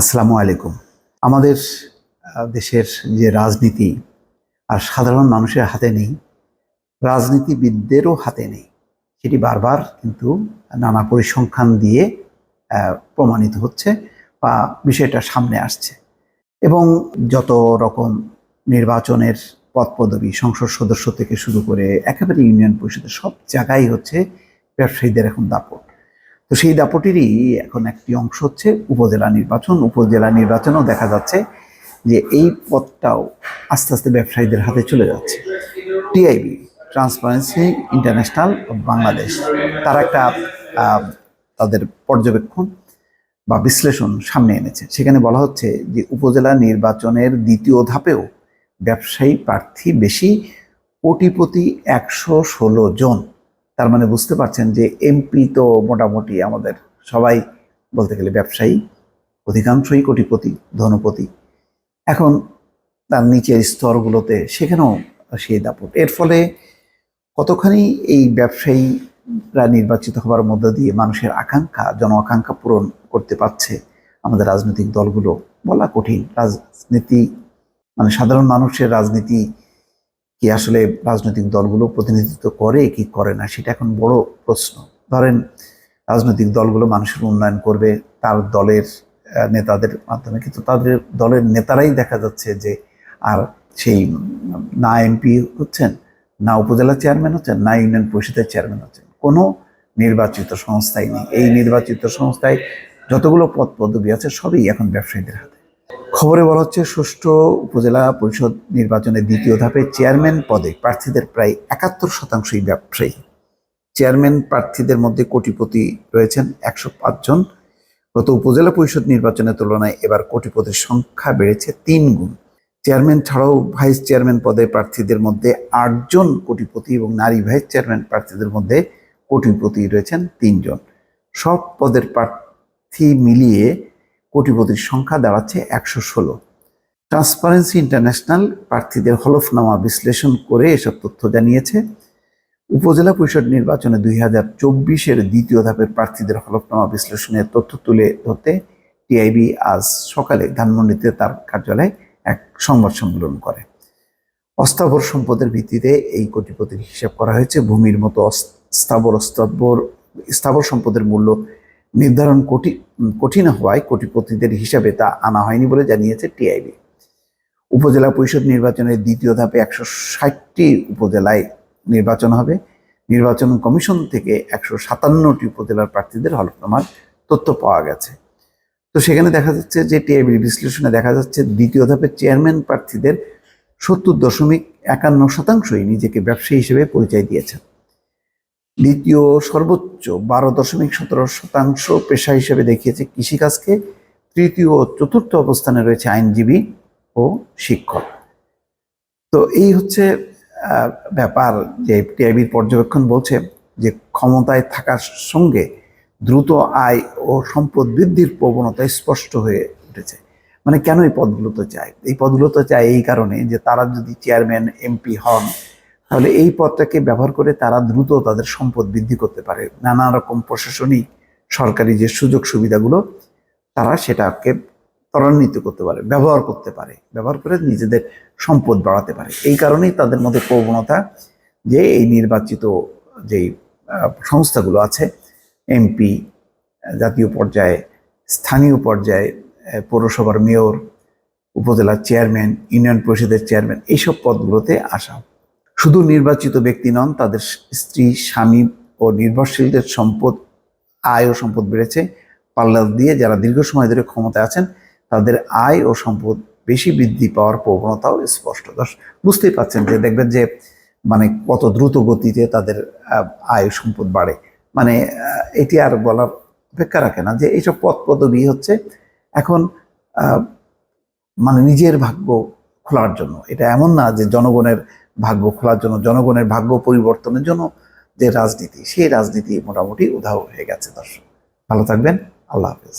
আসসালামু আলাইকুম। আমাদের দেশের যে রাজনীতি আর সাধারণ মানুষের হাতে নেই, রাজনীতিবিদদেরও হাতে নেই। সেটি বারবার কিন্তু নানা পরিসংখ্যান দিয়ে প্রমাণিত হচ্ছে বা বিষয়টা সামনে আসছে। এবং যত রকম নির্বাচনের পদপদবি সংসদ সদস্য থেকে শুরু করে একেবারে ইউনিয়ন পরিষদের সব জায়গায় হচ্ছে ব্যবসায়ীদের এখন দাপট। তো সেই দাপটেরই এখন একটি অংশ হচ্ছে উপজেলা নির্বাচন। উপজেলা নির্বাচনেও দেখা যাচ্ছে যে এই পদটাও আস্তে আস্তে ব্যবসায়ীদের হাতে চলে যাচ্ছে। টিআইবি, ট্রান্সপারেন্সি ইন্টারন্যাশনাল বাংলাদেশ, তারা একটা তাদের পর্যবেক্ষণ বা বিশ্লেষণ সামনে এনেছে। সেখানে বলা হচ্ছে যে উপজেলা নির্বাচনের দ্বিতীয় ধাপেও ব্যবসায়ী প্রার্থী বেশি, কোটিপতি 116 জন। তার মানে বুঝতে পারছেন যে এমপি তো মোটামুটি আমাদের সবাই বলতে গেলে ব্যবসায়ী, অধিকাংশই কোটিপতি, ধনপতি। এখন তার নিচের স্তরগুলোতে সেখানেও সেই দাপট। এর ফলে কতখানি এই ব্যবসায়ীরা নির্বাচিত হওয়ার মধ্য দিয়ে মানুষের আকাঙ্ক্ষা, জন আকাঙ্ক্ষা পূরণ করতে পারছে আমাদের রাজনৈতিক দলগুলো বলা কঠিন। রাজনীতি মানে সাধারণ মানুষের রাজনীতি কি আসলে রাজনৈতিক দলগুলো প্রতিনিধিত্ব করে কি করে না, সেটা এখন বড় প্রশ্ন। ধরেন রাজনৈতিক দলগুলো মানুষের উন্নয়ন করবে তার দলের নেতাদের মাধ্যমে, কিন্তু তাদের দলের নেতারাই দেখা যাচ্ছে যে আর সেই না এমপি হচ্ছেন, না উপজেলা চেয়ারম্যান হচ্ছেন, না ইউনিয়ন পরিষদের চেয়ারম্যান হচ্ছেন, কোনো নির্বাচিত সংস্থাই নেই। এই নির্বাচিত সংস্থায় যতগুলো পদ পদবি আছে সবই এখন ব্যবসায়ীদের হাতে। খবরে বলা হচ্ছে সুষ্ঠু উপজেলা পরিষদ নির্বাচনের দ্বিতীয় ধাপে চেয়ারম্যান পদে প্রার্থীদের প্রায় 71%ই ব্যবসায়ী। চেয়ারম্যান প্রার্থীদের মধ্যে কোটিপতি রয়েছেন 105 জন। গত উপজেলা পরিষদ নির্বাচনের তুলনায় এবার কোটিপতির সংখ্যা বেড়েছে 3 গুণ। চেয়ারম্যান ছাড়াও ভাইস চেয়ারম্যান পদে প্রার্থীদের মধ্যে 8 জন কোটিপতি এবং নারী ভাইস চেয়ারম্যান প্রার্থীদের মধ্যে কোটিপতি রয়েছেন 3 জন। সব পদের প্রার্থী মিলিয়ে কোটিপতির সংখ্যা দাঁড়াচ্ছে 116। ট্রান্সপারেন্সি ইন্টারন্যাশনাল প্রার্থীদের হলফনামা বিশ্লেষণ করে এসব তথ্য জানিয়েছে। উপজেলা পরিষদ নির্বাচনে 2024-এর দ্বিতীয় ধাপের প্রার্থীদের হলফনামা বিশ্লেষণের তথ্য তুলে ধরতে টিআইবি আজ সকালে ধানমন্ডিতে তার কার্যালয়ে এক সংবাদ সম্মেলন করে। অস্থাবর সম্পদের ভিত্তিতে এই কোটিপতির হিসাব করা হয়েছে। ভূমির মতো স্থাবর সম্পদের মূল্য নির্ধারণ কঠিন হওয়ায় কোটিপতিদের হিসাবে তা আনা হয়নি বলে জানিয়েছে টিআইবি। উপজেলা পরিষদ নির্বাচনের দ্বিতীয় ধাপে 160টি উপজেলায় নির্বাচন হবে। নির্বাচন কমিশন থেকে 157টি উপজেলার প্রার্থীদের হলফনামার তথ্য পাওয়া গেছে। তো সেখানে দেখা যাচ্ছে যে টিআইবির বিশ্লেষণে দেখা যাচ্ছে দ্বিতীয় ধাপে চেয়ারম্যান প্রার্থীদের 70.51% নিজেকে ব্যবসায়ী হিসেবে পরিচয় দিয়েছেন। দ্বিতীয় সর্বোচ্চ 12.17% পেশা হিসেবে দেখিয়েছে কৃষিকাজকে। তৃতীয় ও চতুর্থ অবস্থানে রয়েছে আইনজীবী ও শিক্ষক। তো এই হচ্ছে ব্যাপার যে টিআইবির পর্যবেক্ষণ বলছে যে ক্ষমতায় থাকার সঙ্গে দ্রুত আয় ও সম্পদ বৃদ্ধির প্রবণতা স্পষ্ট হয়ে উঠেছে। মানে কেন এই পদগুলোতে চায়? এই পদগুলোতে চায় এই কারণে যে তারা যদি চেয়ারম্যান এমপি হন তাহলে এই পদটাকে ব্যবহার করে তারা দ্রুত তাদের সম্পদ বৃদ্ধি করতে পারে। নানা রকম প্রশাসনিক সরকারি যে সুযোগ সুবিধাগুলো তারা সেটাকে ত্বরান্বিত করতে পারে, ব্যবহার করে নিজেদের সম্পদ বাড়াতে পারে। এই কারণেই তাদের মধ্যে প্রবণতা যে এই নির্বাচিত যেই সংস্থাগুলো আছে, এমপি, জাতীয় পর্যায়ে, স্থানীয় পর্যায়ে পৌরসভার মেয়র, উপজেলার চেয়ারম্যান, ইউনিয়ন পরিষদের চেয়ারম্যান, এইসব পদগুলোতে আসা। শুধু নির্বাচিত ব্যক্তি নন, তাদের স্ত্রী, স্বামী ও নির্ভরশীলদের সম্পদ, আয় ও সম্পদ বেড়েছে। পাল্লা দিয়ে যারা দীর্ঘ সময় ধরে ক্ষমতায় আছেন তাদের আয় ও সম্পদ বেশি বৃদ্ধি পাওয়ার প্রবণতাও স্পষ্ট। বুঝতেই পারছেন যে দেখবেন যে মানে কত দ্রুত গতিতে তাদের আয় সম্পদ বাড়ে। মানে এটি আর বলার অপেক্ষা রাখে না যে এইসব পদ পদবি হচ্ছে এখন মানে নিজের ভাগ্য খোলার জন্য। এটা এমন না যে জনগণের ভাগ্য খোলার জন্য, জনগণের ভাগ্য পরিবর্তনের জন্য যে রাজনীতি, সেই রাজনীতি মোটামুটি উধাও হয়ে গেছে। দর্শক ভালো থাকবেন, আল্লাহ হাফেজ।